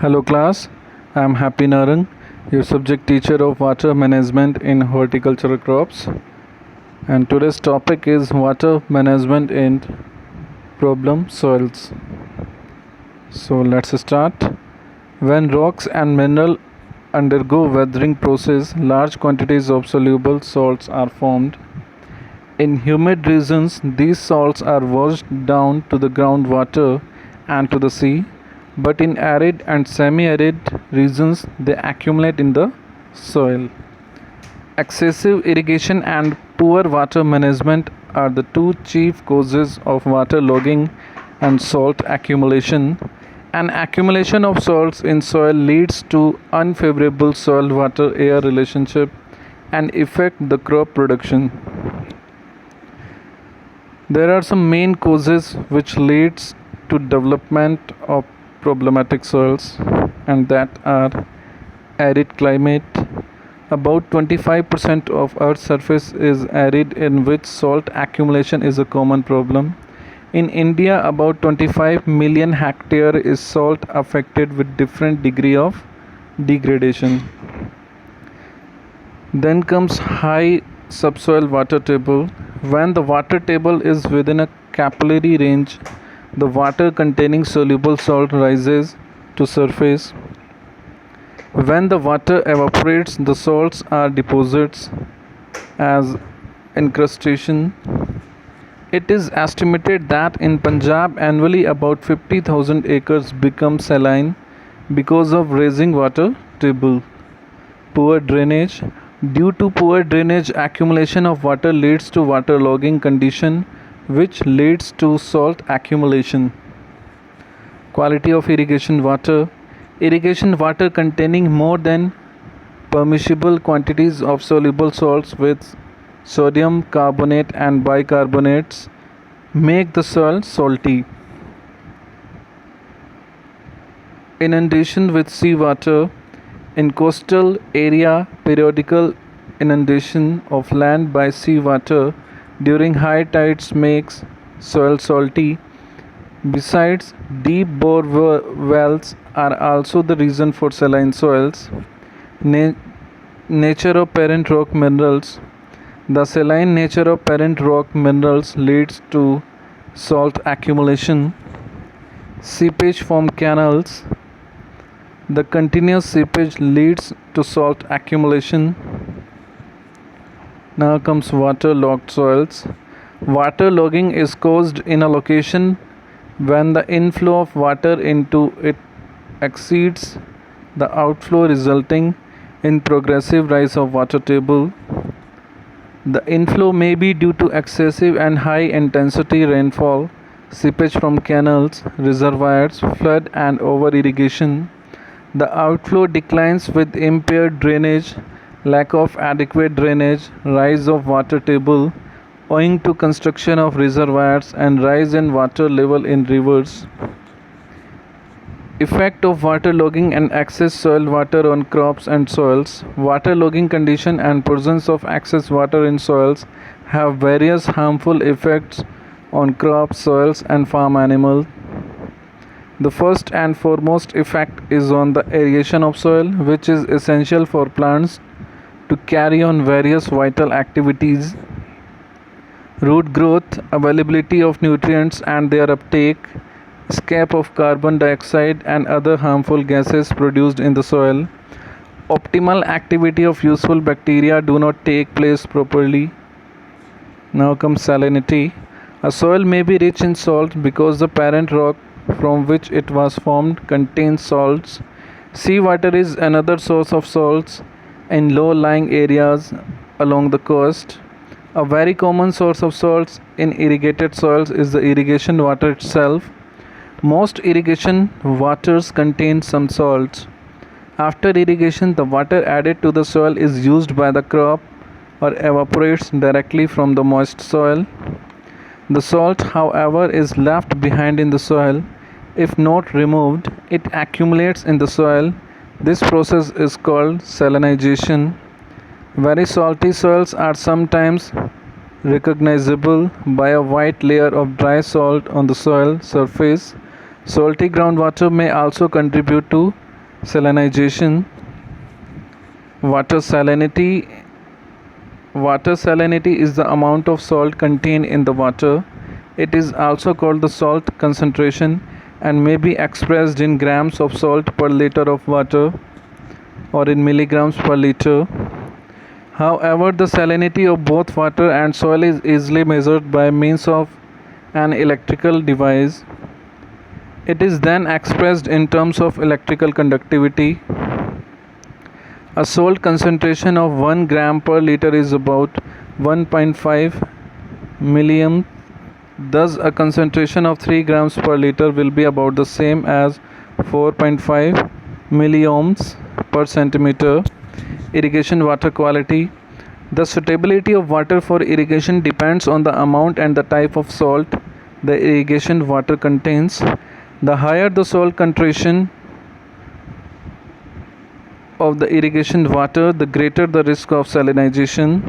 Hello class, I am Happy Narang, your subject teacher of water management in horticultural crops. And today's topic is water management in problem soils. So let's start. When rocks and mineral undergo weathering process, large quantities of soluble salts are formed. In humid regions, these salts are washed down to the groundwater and to the sea, but in arid and semi-arid regions, they accumulate in the soil. Excessive irrigation and poor water management are the two chief causes of waterlogging and salt accumulation. An accumulation of salts in soil leads to unfavorable soil-water-air relationship and affect the crop production. There are some main causes which leads to development of problematic soils, and that are arid climate. About 25% of Earth's surface is arid, in which salt accumulation is a common problem. In India, about 25 million hectare is salt affected with different degree of degradation. Then comes high subsoil water table. When the water table is within a capillary range, the water containing soluble salt rises to surface. When the water evaporates, the salts are deposits as incrustation. It is estimated that in Punjab annually about 50,000 acres become saline because of raising water table. Poor drainage. Due to poor drainage, accumulation of water leads to waterlogging condition, which leads to salt accumulation. Quality of irrigation water. Irrigation water containing more than permissible quantities of soluble salts with sodium carbonate and bicarbonates make the soil salty. Inundation with seawater. In coastal area, periodical inundation of land by seawater during high tides makes soil salty. Besides, deep bore wells are also the reason for saline soils. Nature of parent rock minerals. The saline nature of parent rock minerals leads to salt accumulation. Seepage from canals. The continuous seepage leads to salt accumulation. Now comes waterlogged soils. Waterlogging is caused in a location when the inflow of water into it exceeds the outflow, resulting in progressive rise of water table. The inflow may be due to excessive and high intensity rainfall, seepage from canals, reservoirs, flood and over irrigation. The outflow declines with impaired drainage, lack of adequate drainage, rise of water table owing to construction of reservoirs and rise in water level in rivers. Effect of waterlogging and excess soil water on crops and soils. Waterlogging condition and presence of excess water in soils have various harmful effects on crops, soils and farm animals. The first and foremost effect is on the aeration of soil, which is essential for plants to carry on various vital activities. Root growth, availability of nutrients and their uptake, escape of carbon dioxide and other harmful gases produced in the soil. Optimal activity of useful bacteria do not take place properly. Now comes salinity. A soil may be rich in salt because the parent rock from which it was formed contains salts. Seawater is another source of salts in low-lying areas along the coast. A very common source of salts in irrigated soils is the irrigation water itself. Most irrigation waters contain some salts. After irrigation, the water added to the soil is used by the crop or evaporates directly from the moist soil. The salt, however, is left behind in the soil. If not removed, it accumulates in the soil. This process is called salinization. Very salty soils are sometimes recognizable by a white layer of dry salt on the soil surface. Salty groundwater may also contribute to Salinization. Water salinity. Water salinity is the amount of salt contained in the water. It is also called the salt concentration and may be expressed in grams of salt per liter of water or in milligrams per liter. However, the salinity of both water and soil is easily measured by means of an electrical device. It is then expressed in terms of electrical conductivity. A salt concentration of 1 gram per liter is about 1.5 milliohm. Thus, a concentration of 3 grams per liter will be about the same as 4.5 milliohms per centimeter. Irrigation water quality. The suitability of water for irrigation depends on the amount and the type of salt the irrigation water contains. The higher the salt concentration of the irrigation water, the greater the risk of salinization.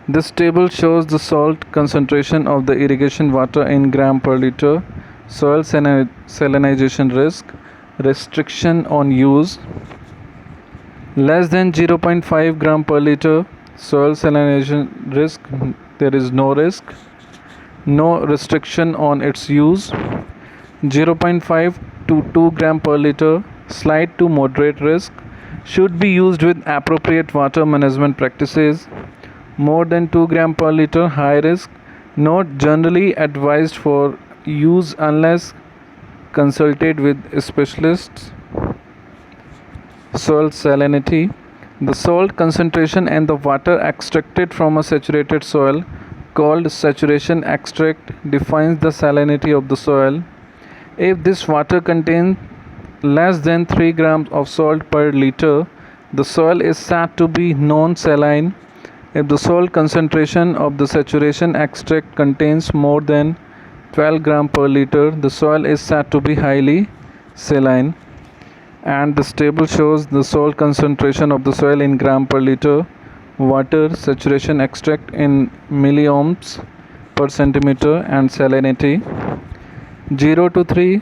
This table shows the salt concentration of the irrigation water in gram per liter. Soil salinization risk. Restriction on use. Less than 0.5 gram per liter. Soil salinization risk. There is no risk. No restriction on its use. 0.5 to 2 gram per liter. Slight to moderate risk. Should be used with appropriate water management practices. More than 2 gram per liter, high risk. Not generally advised for use unless consulted with specialists. Soil salinity. The salt concentration and the water extracted from a saturated soil, called saturation extract, defines the salinity of the soil. If this water contains less than 3 grams of salt per liter, the soil is said to be non-saline. If the salt concentration of the saturation extract contains more than 12 grams per liter, the soil is said to be highly saline. And this table shows the salt concentration of the soil in gram per liter, water saturation extract in milliohms per centimeter, and salinity. 0 to 3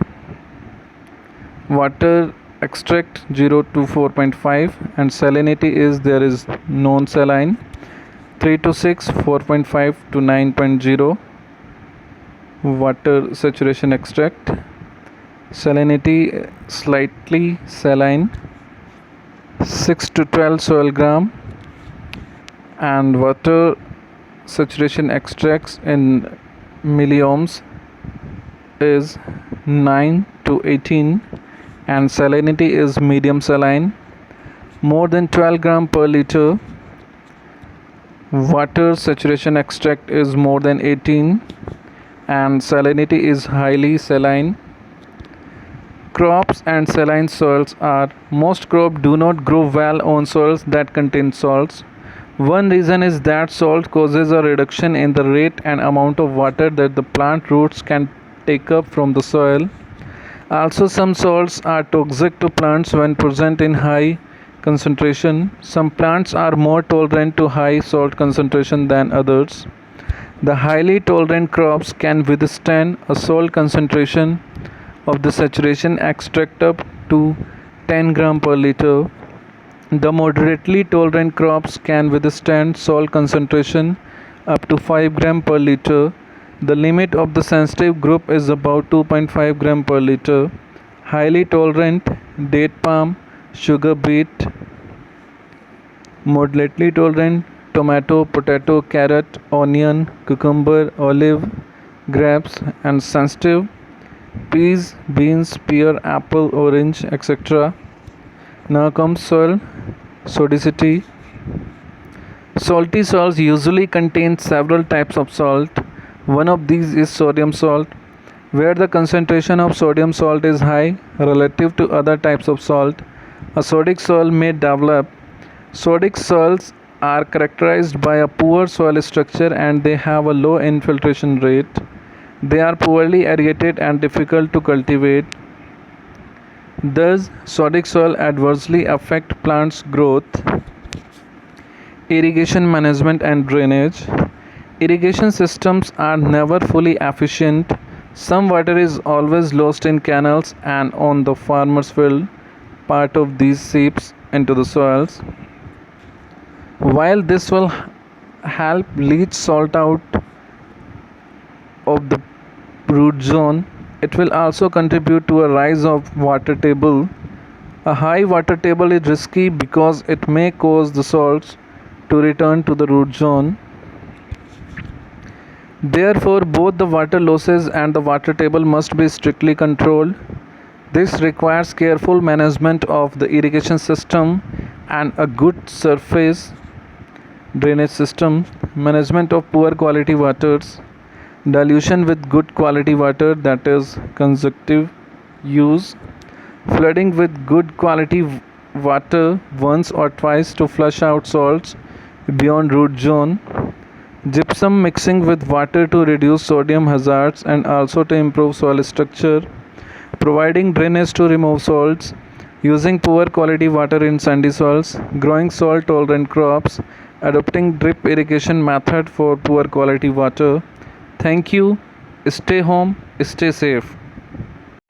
water extract 0 to 4.5, and salinity is there is non-saline. 3 to 6 4.5 to 9.0 water saturation extract, salinity slightly saline. 6 to 12 soil gram, and water saturation extracts in milliohms is 9 to 18, and salinity is medium saline. More than 12 gram per liter, water saturation extract is more than 18, and salinity is highly saline. Crops and saline soils are. Most crops do not grow well on soils that contain salts. One reason is that salt causes a reduction in the rate and amount of water that the plant roots can take up from the soil. Also, some salts are toxic to plants when present in high concentration. Some plants are more tolerant to high salt concentration than others. The highly tolerant crops can withstand a salt concentration of the saturation extract up to 10 gram per liter. The moderately tolerant crops can withstand salt concentration up to 5 gram per liter. The limit of the sensitive group is about 2.5 gram per liter. Highly tolerant date palm, sugar beet. Moderately tolerant tomato, potato, carrot, onion, cucumber, olive, grapes, and sensitive peas, beans, pear, apple, orange, etc. Now comes soil sodicity. Salty soils usually contain several types of salt. One of these is sodium salt, where the concentration of sodium salt is high relative to other types of salt. A sodic soil may develop. Sodic soils are characterized by a poor soil structure and they have a low infiltration rate. They are poorly aerated and difficult to cultivate. Thus, sodic soil adversely affect plants' growth. Irrigation management and drainage. Irrigation systems are never fully efficient. Some water is always lost in canals and on the farmer's field. Part of these seeps into the soils. While this will help leach salt out of the root zone, it will also contribute to a rise of water table. A high water table is risky because it may cause the salts to return to the root zone. Therefore, both the water losses and the water table must be strictly controlled. This requires careful management of the irrigation system and a good surface drainage system, management of poor quality waters, dilution with good quality water, that is consecutive use, flooding with good quality water once or twice to flush out salts beyond root zone, gypsum mixing with water to reduce sodium hazards and also to improve soil structure, providing drainage to remove salts, using poor quality water in sandy soils, growing salt tolerant crops, adopting drip irrigation method for poor quality water. Thank you. Stay home, stay safe.